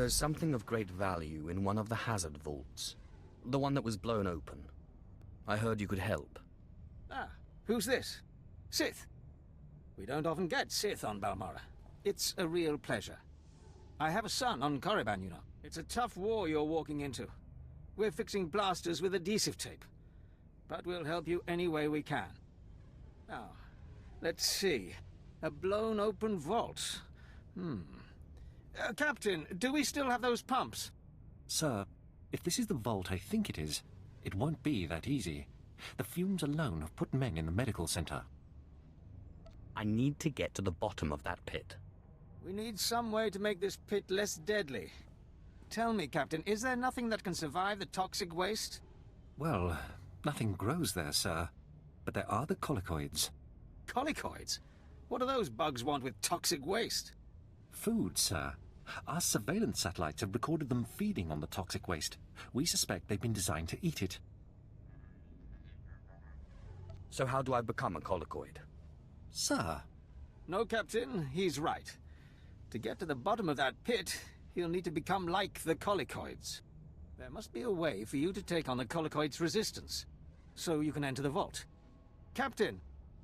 There's something of great value in one of the hazard vaults. The one that was blown open. I heard you could help. Ah, who's this? Sith. We don't often get Sith on Balmorra. It's a real pleasure. I have a son on Korriban, you know. It's a tough war you're walking into. We're fixing blasters with adhesive tape. But we'll help you any way we can. Now, let's see. A blown open vault. Captain, do we still have those pumps? Sir, if this is the vault I think it is, it won't be that easy. The fumes alone have put men in the medical center. I need to get to the bottom of that pit. We need some way to make this pit less deadly. Tell me, Captain, is there nothing that can survive the toxic waste? Well, nothing grows there, sir. But there are the colicoids. Colicoids? What do those bugs want with toxic waste? Food, sir. Our surveillance satellites have recorded them feeding on the toxic waste. We suspect they've been designed to eat it. So how do I become a colicoid? Sir? No, Captain, he's right. To get to the bottom of that pit, he'll need to become like the colicoids. There must be a way for you to take on the colicoids' resistance, so you can enter the vault. Captain,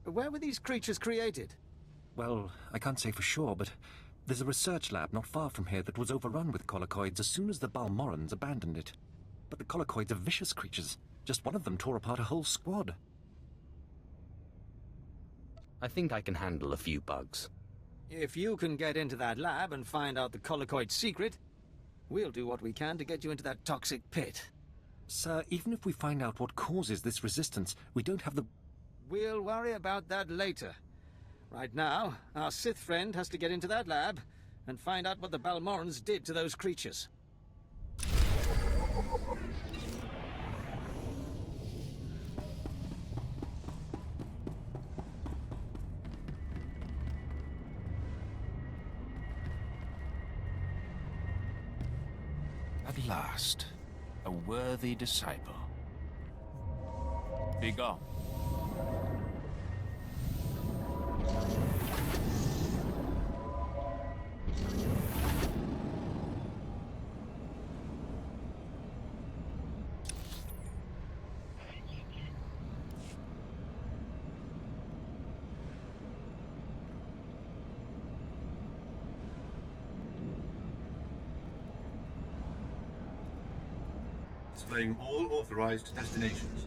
where were these creatures created? Well, I can't say for sure, but there's a research lab not far from here that was overrun with colicoids as soon as the Balmorrans abandoned it. But the colicoids are vicious creatures. Just one of them tore apart a whole squad. I think I can handle a few bugs. If you can get into that lab and find out the colicoid's secret, we'll do what we can to get you into that toxic pit. Sir, even if we find out what causes this resistance, we don't have the... We'll worry about that later. Right now, our Sith friend has to get into that lab and find out what the Balmorrans did to those creatures. At last, a worthy disciple. Begone. Displaying all authorized destinations.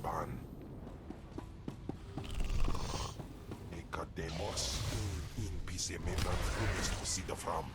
Caliban. Ecademos in pisemena frumis lucida fram.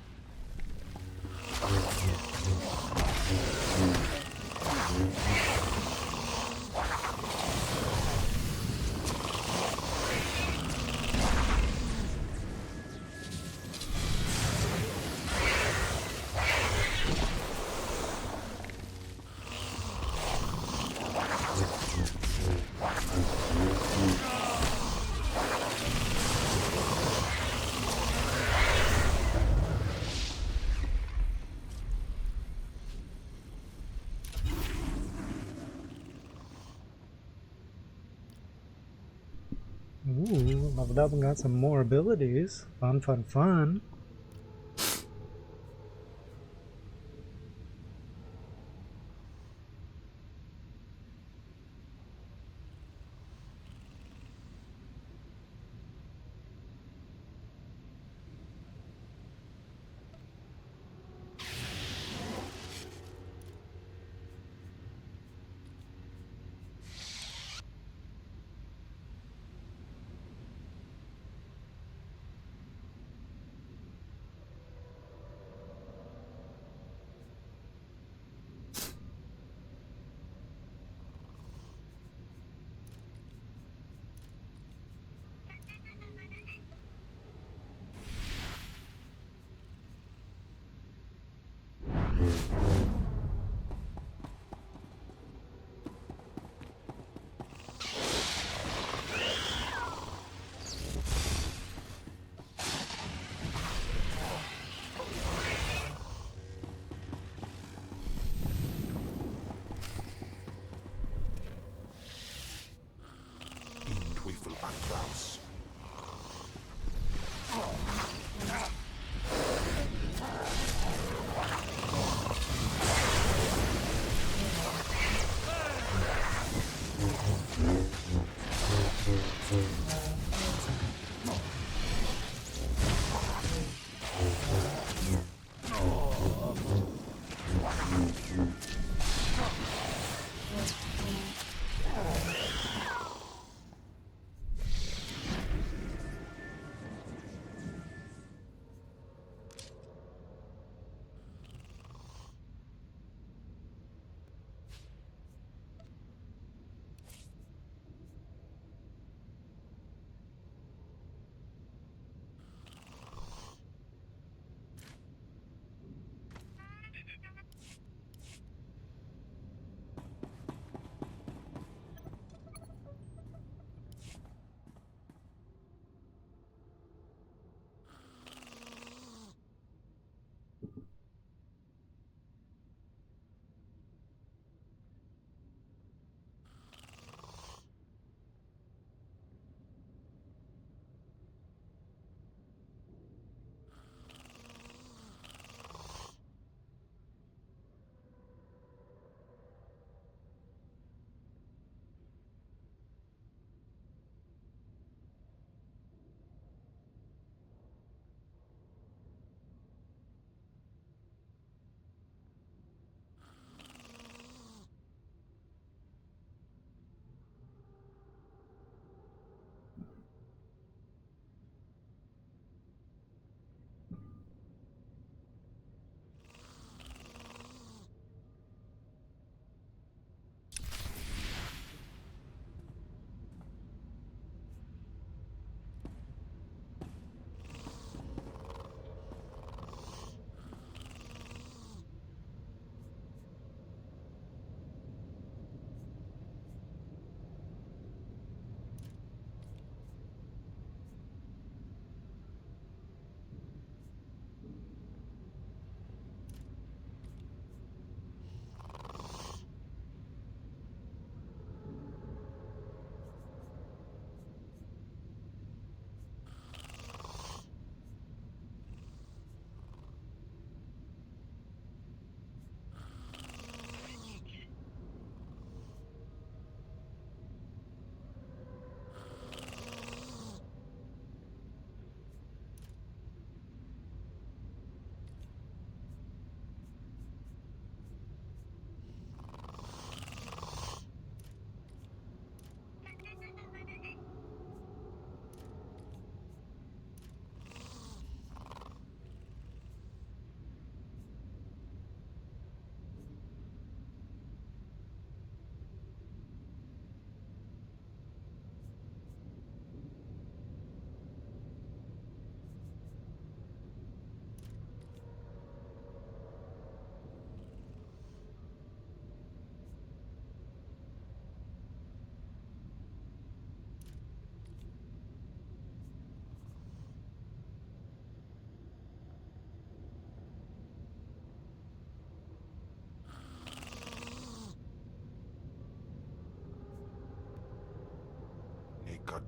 Ooh, leveled up and got some more abilities. Fun, fun, fun.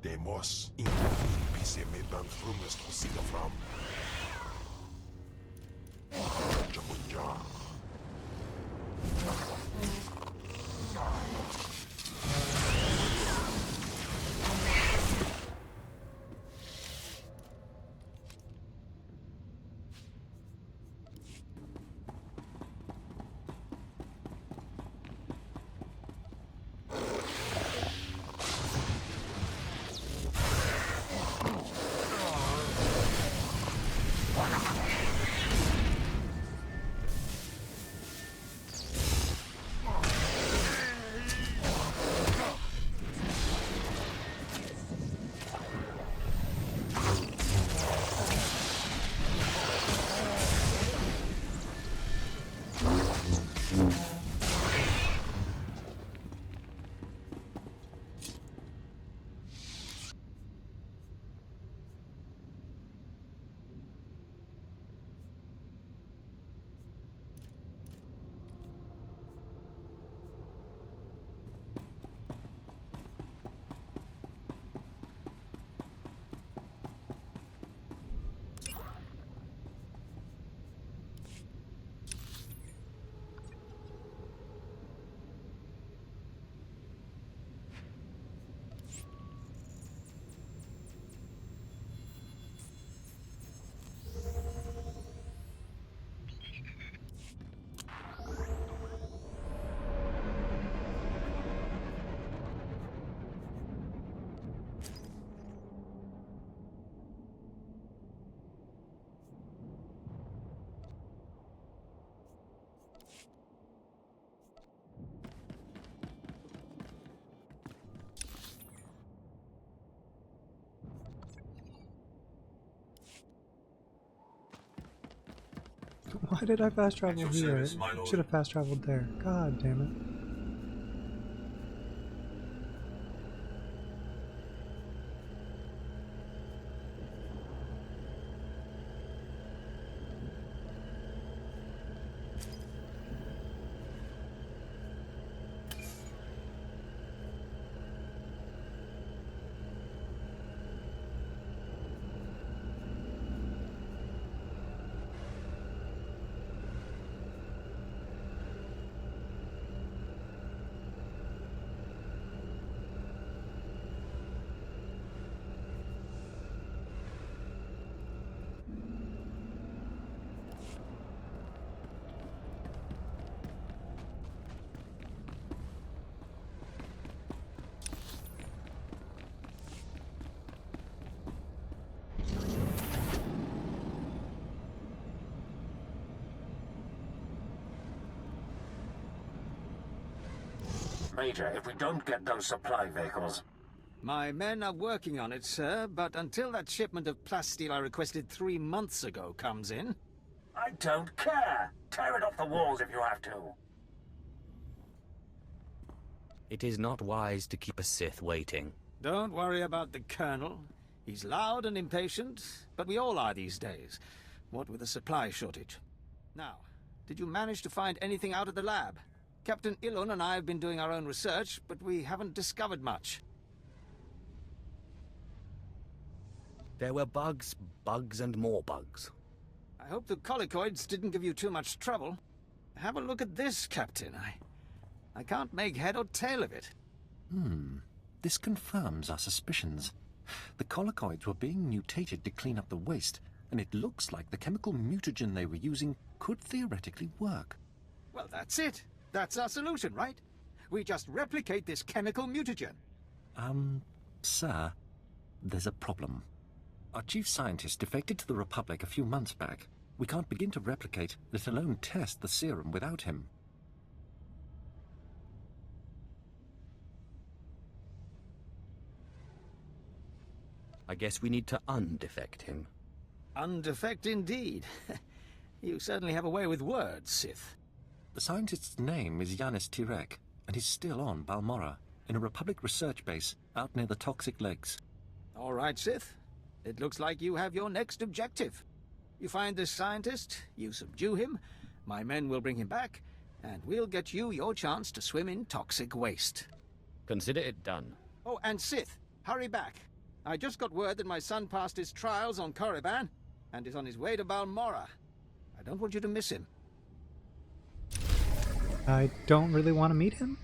Demos impediment frumest hosida fram. Jamunja. Why did I fast travel your here? service, my lord. Should have fast traveled there. God damn it. Major, if we don't get those supply vehicles... My men are working on it, sir, but until that shipment of plasteel I requested 3 months ago comes in... I don't care! Tear it off the walls if you have to! It is not wise to keep a Sith waiting. Don't worry about the Colonel. He's loud and impatient, but we all are these days. What with the supply shortage. Now, did you manage to find anything out of the lab? Captain Ilun and I have been doing our own research, but we haven't discovered much. There were bugs, and more bugs. I hope the colicoids didn't give you too much trouble. Have a look at this, Captain. I can't make head or tail of it. This confirms our suspicions. The colicoids were being mutated to clean up the waste, and it looks like the chemical mutagen they were using could theoretically work. Well, that's it. That's our solution, right? We just replicate this chemical mutagen. Sir, there's a problem. Our chief scientist defected to the Republic a few months back. We can't begin to replicate, let alone test the serum without him. I guess we need to undefect him. Undefect indeed. You certainly have a way with words, Sith. The scientist's name is Yanis Tirek, and he's still on Balmorra, in a Republic research base out near the Toxic Lakes. All right, Sith. It looks like you have your next objective. You find this scientist, you subdue him, my men will bring him back, and we'll get you your chance to swim in toxic waste. Consider it done. Oh, and Sith, hurry back. I just got word that my son passed his trials on Korriban and is on his way to Balmorra. I don't want you to miss him. I don't really want to meet him.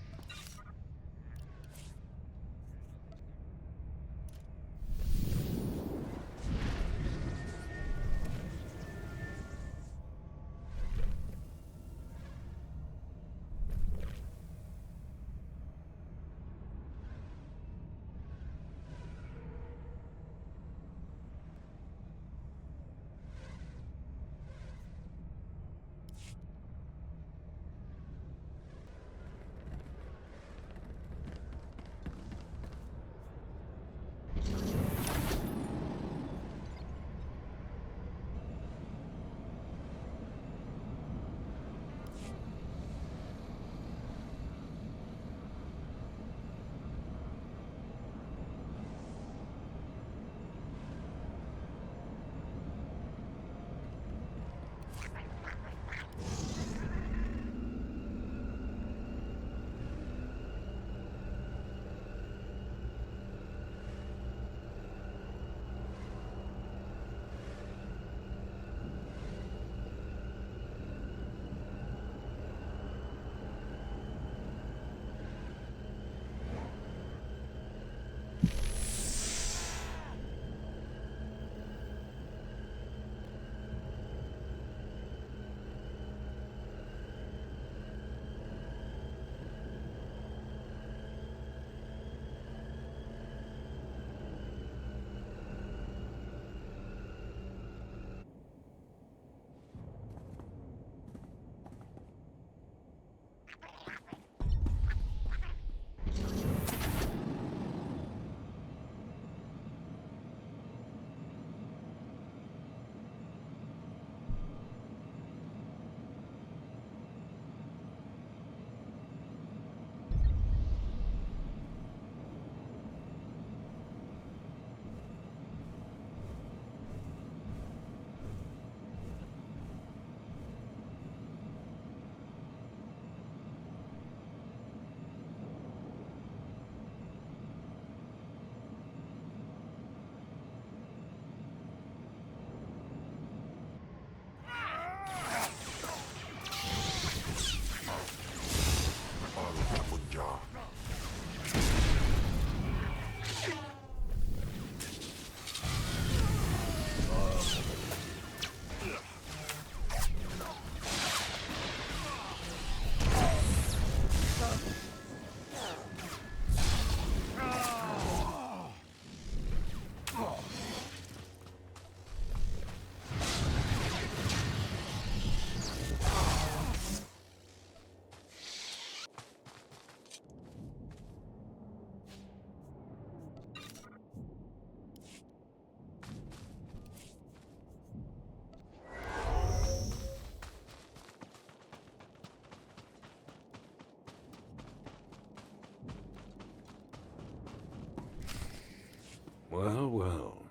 Well, well.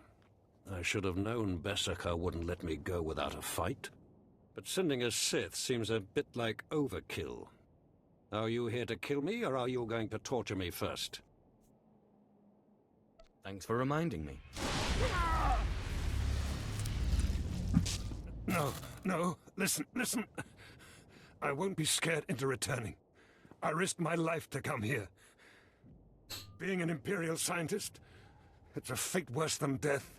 I should have known Bessaker wouldn't let me go without a fight. But sending a Sith seems a bit like overkill. Are you here to kill me, or are you going to torture me first? Thanks for reminding me. No, listen. I won't be scared into returning. I risked my life to come here. Being an Imperial scientist, it's a fate worse than death.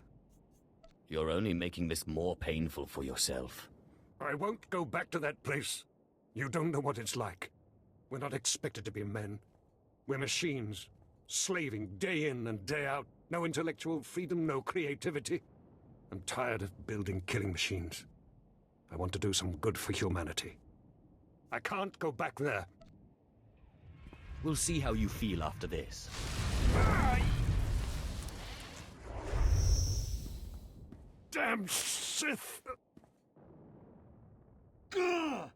You're only making this more painful for yourself. I won't go back to that place. You don't know what it's like. We're not expected to be men. We're machines, slaving day in and day out. No intellectual freedom, no creativity. I'm tired of building killing machines. I want to do some good for humanity. I can't go back there. We'll see how you feel after this. Damn Sith! You'll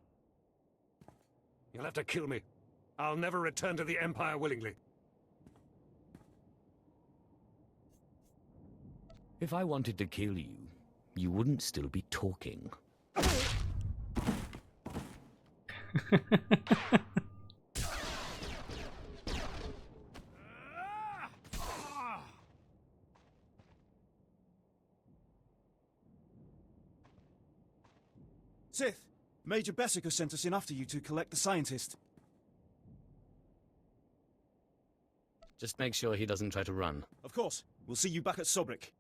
have to kill me. I'll never return to the Empire willingly. If I wanted to kill you, you wouldn't still be talking. Major Bessica sent us in after you to collect the scientist. Just make sure he doesn't try to run. Of course. We'll see you back at Sobrik.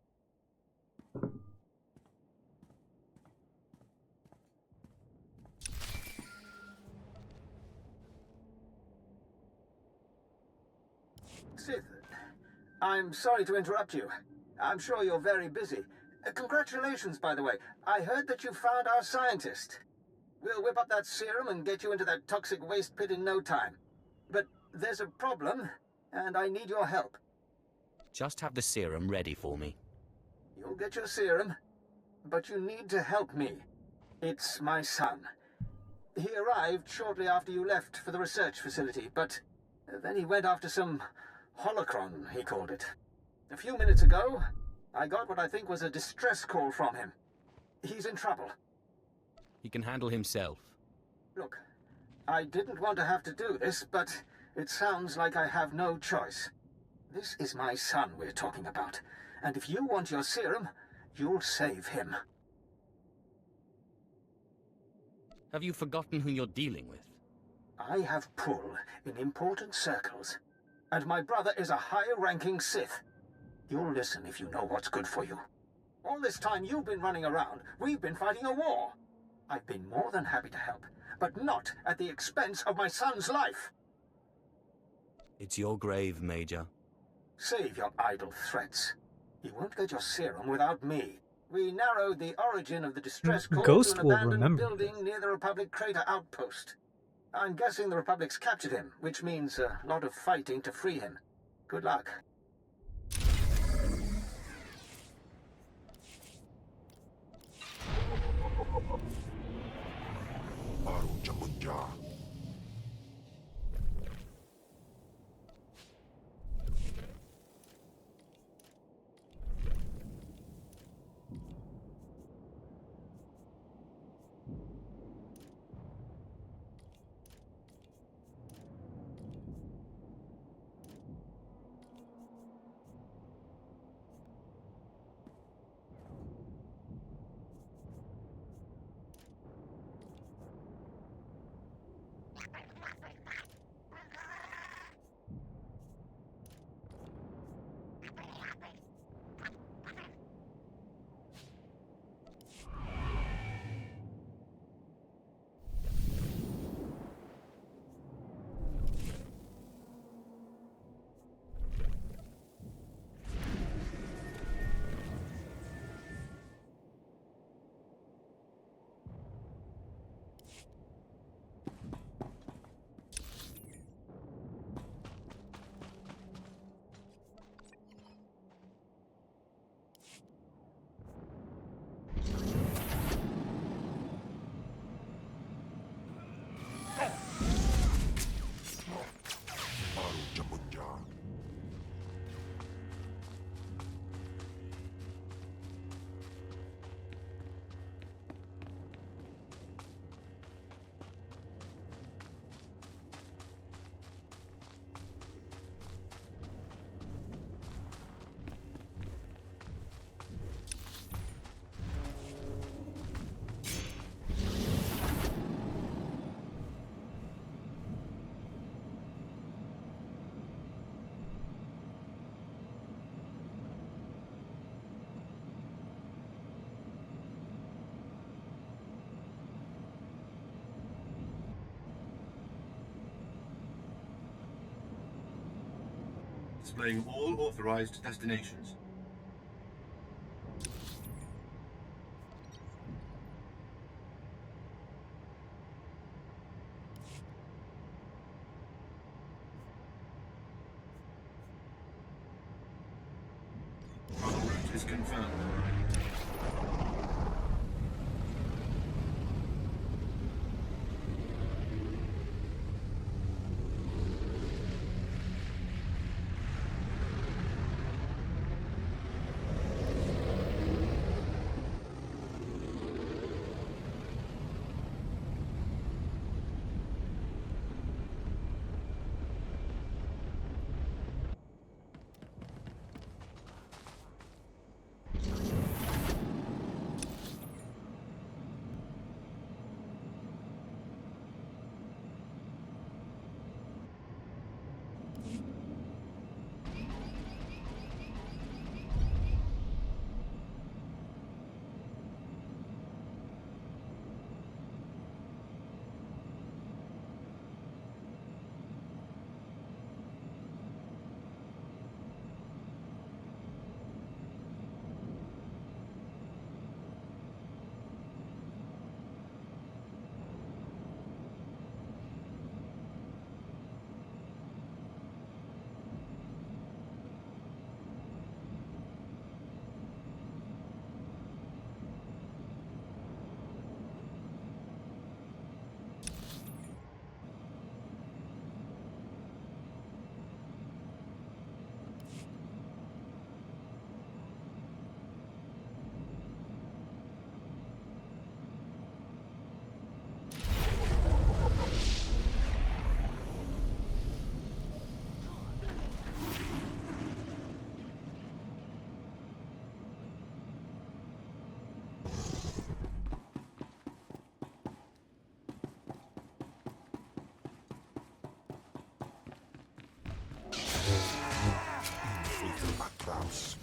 Sith, I'm sorry to interrupt you. I'm sure you're very busy. Congratulations, by the way. I heard that you found our scientist. We'll whip up that serum and get you into that toxic waste pit in no time. But there's a problem, and I need your help. Just have the serum ready for me. You'll get your serum, but you need to help me. It's my son. He arrived shortly after you left for the research facility, but then he went after some holocron, he called it. A few minutes ago, I got what I think was a distress call from him. He's in trouble. He can handle himself. Look, I didn't want to have to do this, but it sounds like I have no choice. This is my son we're talking about, and if you want your serum, you'll save him. Have you forgotten who you're dealing with? I have pull in important circles, and my brother is a high-ranking Sith. You'll listen if you know what's good for you. All this time you've been running around, we've been fighting a war. I've been more than happy to help, but not at the expense of my son's life. It's your grave, Major. Save your idle threats. You won't get your serum without me. We narrowed the origin of the distress call Ghost to an will abandoned remember building near the Republic crater outpost. I'm guessing the Republic's captured him, which means a lot of fighting to free him. Good luck. Displaying all authorized destinations. Travel route is confirmed. Atlas.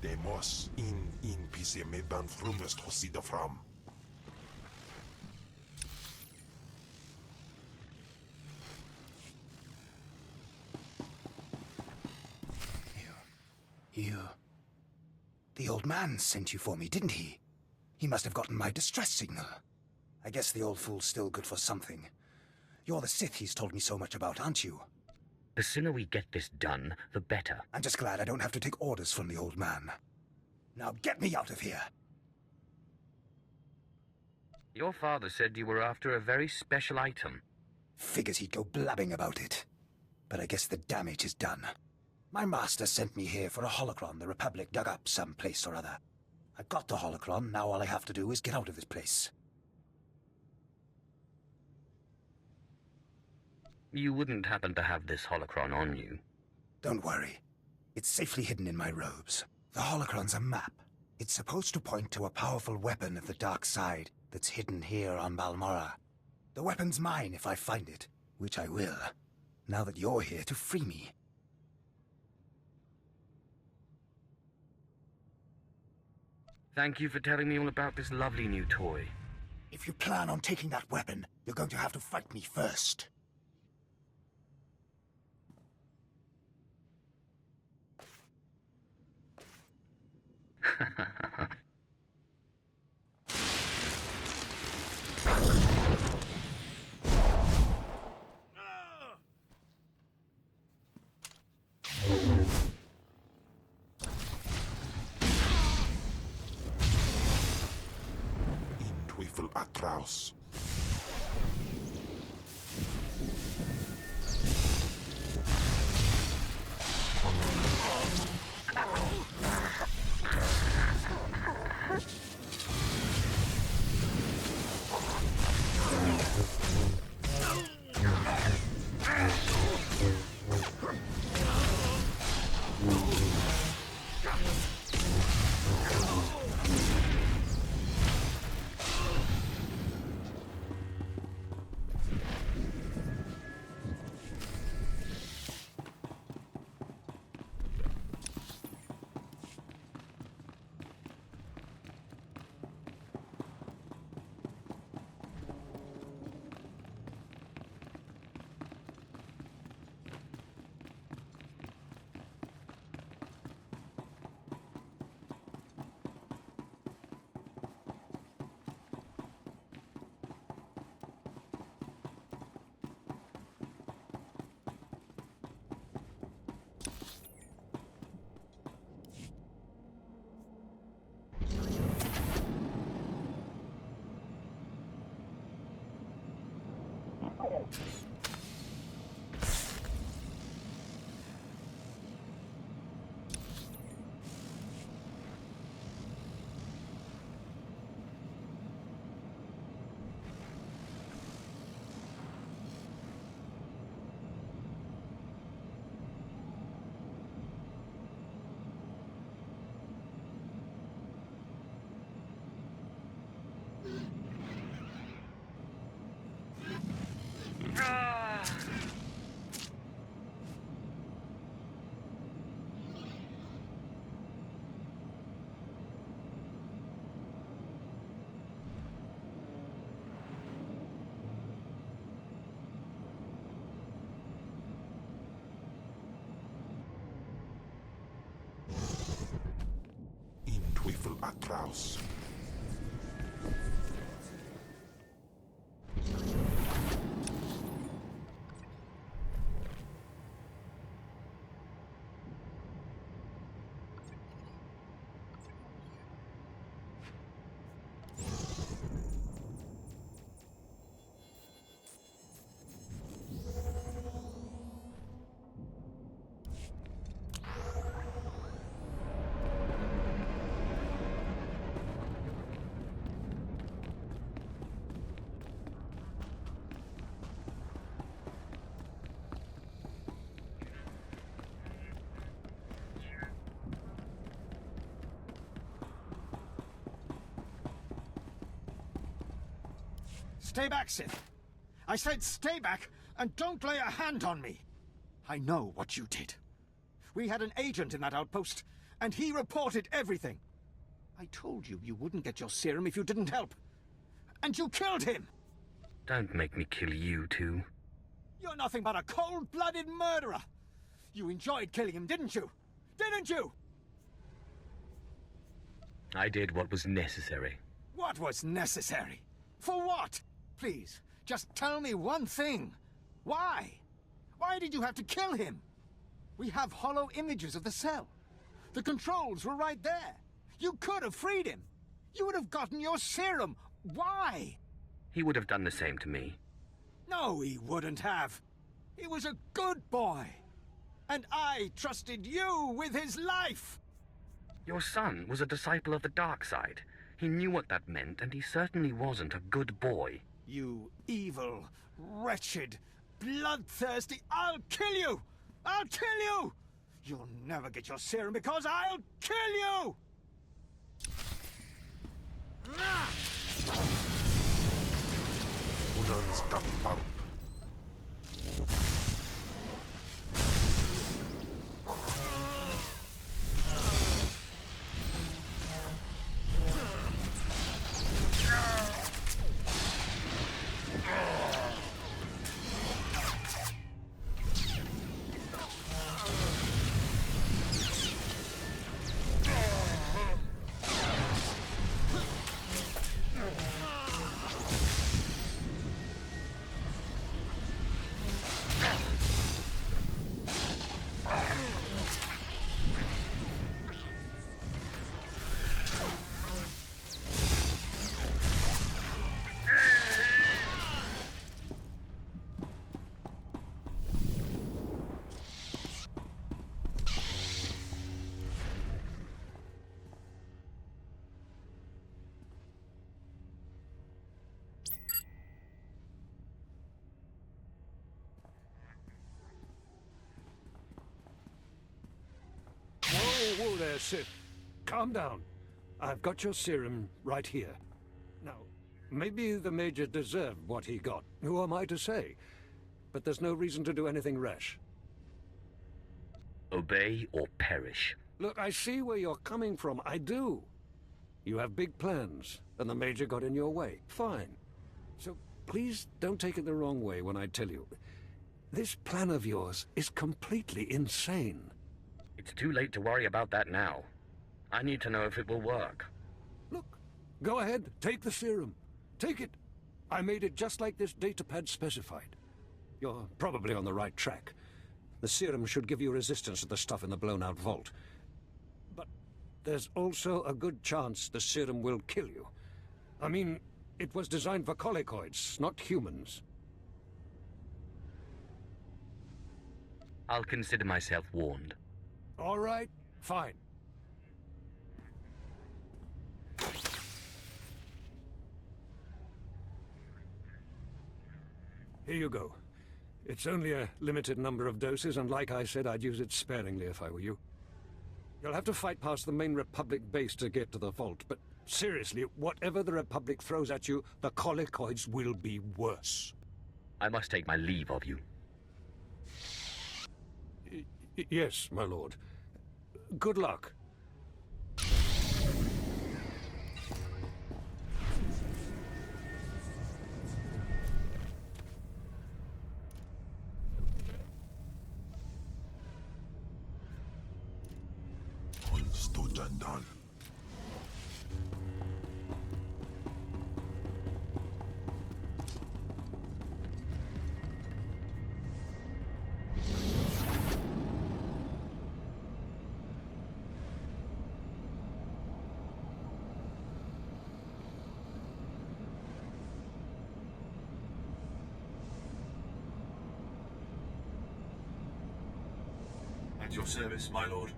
Demos in PC medan frumest hosida fram. You... The old man sent you for me, didn't he? He must have gotten my distress signal. I guess the old fool's still good for something. You're the Sith he's told me so much about, aren't you? The sooner we get this done, the better. I'm just glad I don't have to take orders from the old man. Now get me out of here! Your father said you were after a very special item. Figures he'd go blabbing about it. But I guess the damage is done. My master sent me here for a holocron the Republic dug up someplace or other. I got the holocron, now all I have to do is get out of this place. You wouldn't happen to have this holocron on you? Don't worry. It's safely hidden in my robes. The holocron's a map. It's supposed to point to a powerful weapon of the dark side that's hidden here on Balmorra. The weapon's mine if I find it, which I will, now that you're here to free me. Thank you for telling me all about this lovely new toy. If you plan on taking that weapon, you're going to have to fight me first. Teufel Atraus. Matraus. Stay back, Sith. I said stay back, and don't lay a hand on me. I know what you did. We had an agent in that outpost, and he reported everything. I told you you wouldn't get your serum if you didn't help. And you killed him! Don't make me kill you too. You're nothing but a cold-blooded murderer! You enjoyed killing him, didn't you? Didn't you? I did what was necessary. What was necessary? For what? Please, just tell me one thing. Why? Why did you have to kill him? We have hollow images of the cell. The controls were right there. You could have freed him. You would have gotten your serum. Why? He would have done the same to me. No, he wouldn't have. He was a good boy. And I trusted you with his life. Your son was a disciple of the dark side. He knew what that meant, and he certainly wasn't a good boy. You evil, wretched, bloodthirsty... I'll kill you! I'll kill you! You'll never get your serum because I'll kill you! Unanskampamp. Whoa there, Sith. Calm down. I've got your serum right here. Now, maybe the Major deserved what he got. Who am I to say? But there's no reason to do anything rash. Obey or perish. Look, I see where you're coming from. I do. You have big plans, and the Major got in your way. Fine. So please don't take it the wrong way when I tell you. This plan of yours is completely insane. It's too late to worry about that now. I need to know if it will work. Look, go ahead, take the serum. Take it. I made it just like this datapad specified. You're probably on the right track. The serum should give you resistance to the stuff in the blown-out vault. But there's also a good chance the serum will kill you. I mean, it was designed for colicoids, not humans. I'll consider myself warned. All right, fine. Here you go. It's only a limited number of doses, and like I said, I'd use it sparingly if I were you. You'll have to fight past the main Republic base to get to the vault, but seriously, whatever the Republic throws at you, the colicoids will be worse. I must take my leave of you. Yes, my lord. Good luck. Stood and done. At your service, my lord.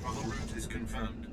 Travel route is confirmed.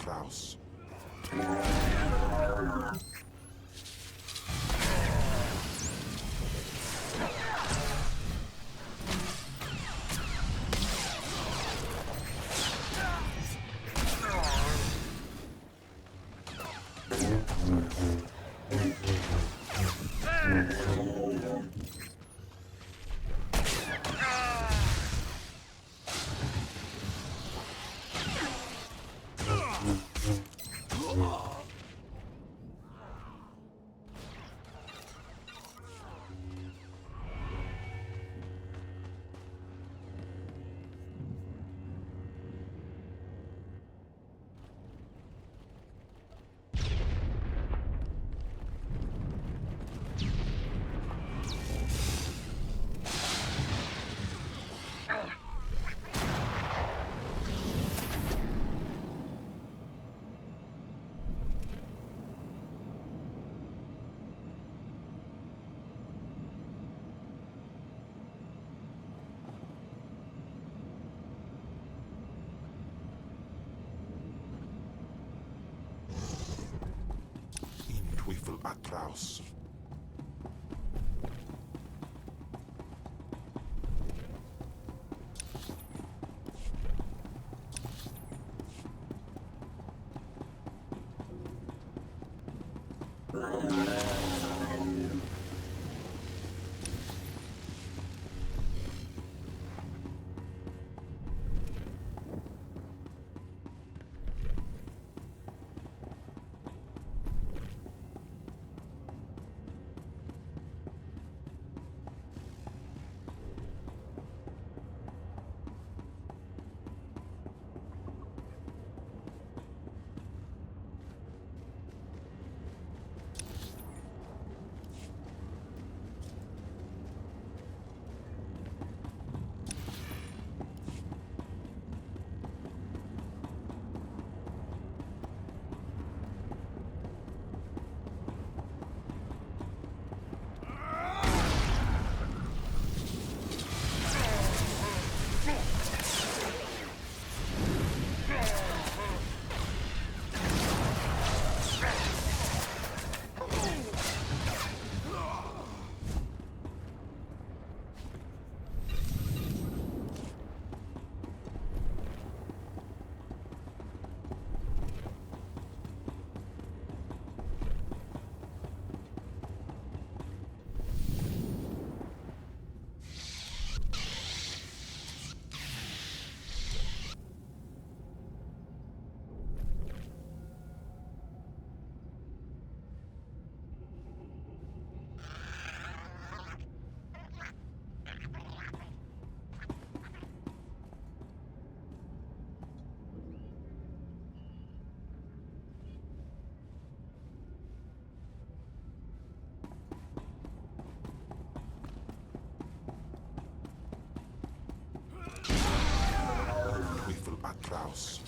Klaus. Teufel Atlaus. Kraus.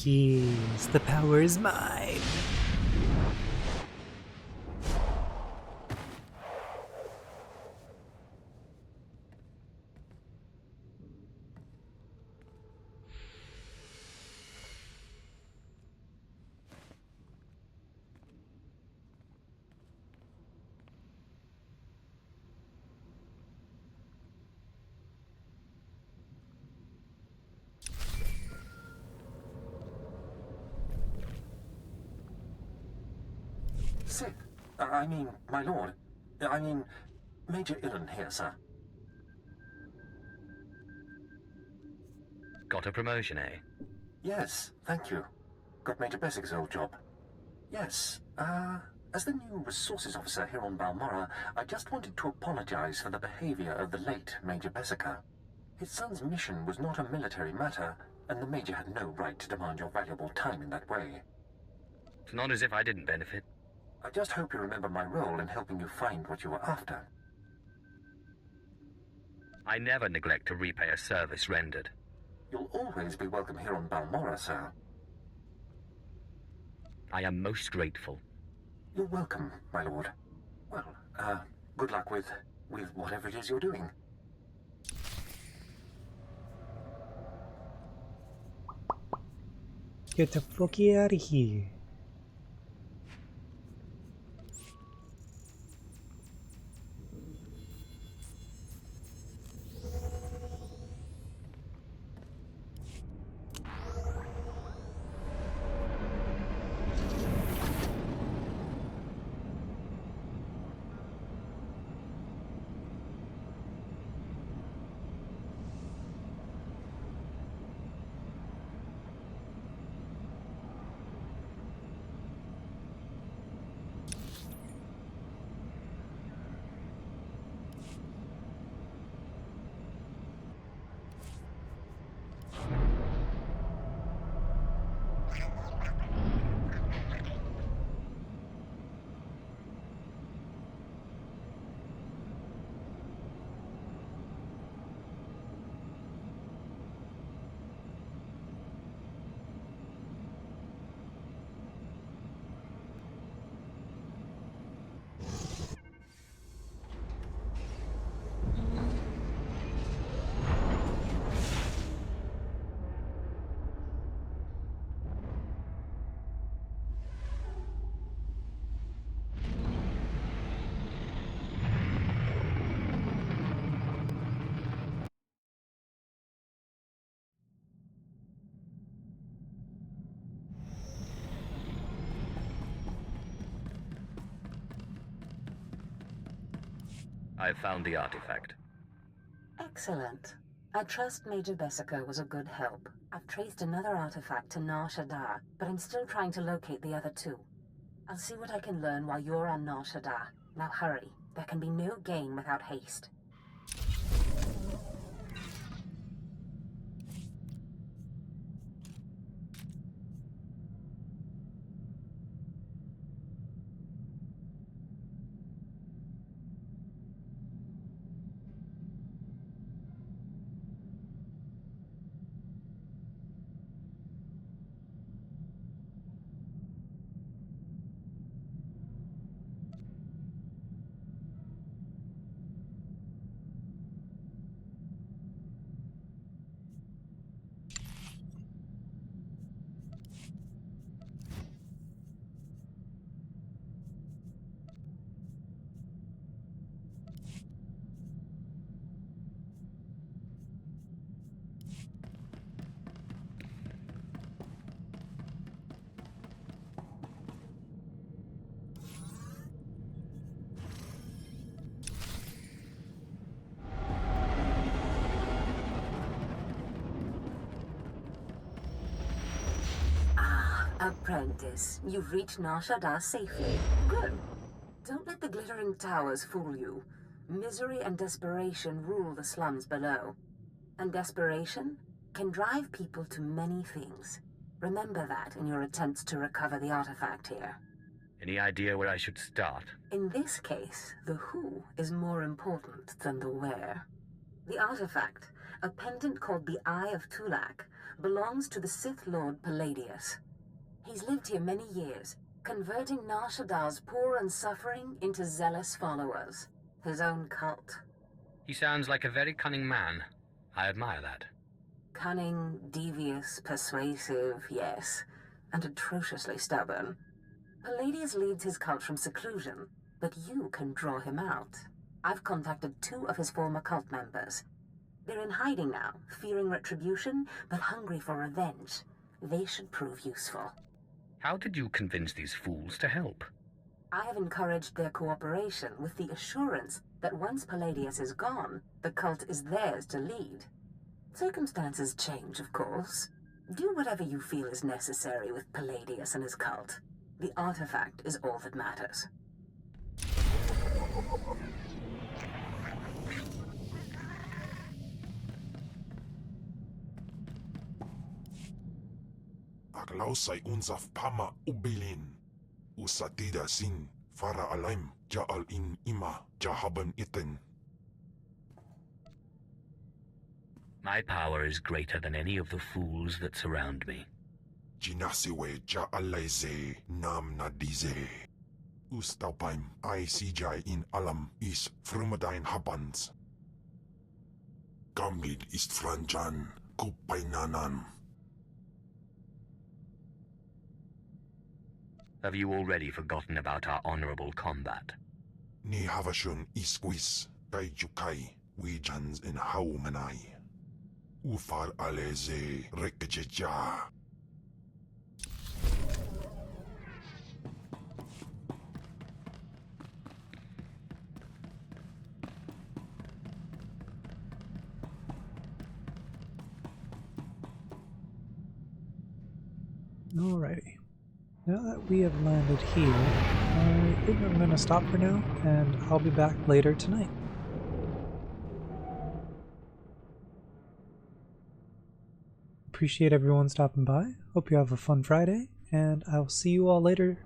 Yes, the power is mine. Sith, I mean, my lord. I mean, Major Illen here, sir. Got a promotion, eh? Yes, thank you. Got Major Bessic's old job. Yes, as the new resources officer here on Balmorra, I just wanted to apologize for the behavior of the late Major Bessica. His son's mission was not a military matter, and the Major had no right to demand your valuable time in that way. It's not as if I didn't benefit. I just hope you remember my role in helping you find what you were after. I never neglect to repay a service rendered. You'll always be welcome here on Balmorra, sir. I am most grateful. You're welcome, my lord. Well, good luck with whatever it is you're doing. Get the fuck out of here. I've found the artifact. Excellent. I trust Major Bessica was a good help. I've traced another artifact to Nar Shaddaa, but I'm still trying to locate the other two. I'll see what I can learn while you're on Nar Shaddaa. Now hurry. There can be no gain without haste. Apprentice, you've reached Nar Shaddaa safely. Good. Don't let the glittering towers fool you. Misery and desperation rule the slums below. And desperation can drive people to many things. Remember that in your attempts to recover the artifact here. Any idea where I should start? In this case, the who is more important than the where. The artifact, a pendant called the Eye of Tulak, belongs to the Sith Lord Palladius. He's lived here many years, converting Nar Shaddaa's poor and suffering into zealous followers. His own cult. He sounds like a very cunning man. I admire that. Cunning, devious, persuasive, yes, and atrociously stubborn. Palladius leads his cult from seclusion, but you can draw him out. I've contacted 2 of his former cult members. They're in hiding now, fearing retribution, but hungry for revenge. They should prove useful. How did you convince these fools to help? I have encouraged their cooperation with the assurance that once Palladius is gone, the cult is theirs to lead. Circumstances change, of course. Do whatever you feel is necessary with Palladius and his cult. The artifact is all that matters. Aglausay unsaf pama ubilin. Usatida sin fara alaim ja'al in ima jahaban iten. My power is greater than any of the fools that surround me. Jinasiwe ja'alaize nam nadize. Ustaupaim I sijai in alam is frumadine habans. Gamlid ist franjan kupainanan. Have you already forgotten about our honorable combat? Ni havashun isquis kaijukai wijans in haumanai. Ufar aleze rekejeja. Alrighty. Now that we have landed here, I think I'm going to stop for now, and I'll be back later tonight. Appreciate everyone stopping by. Hope you have a fun Friday, and I'll see you all later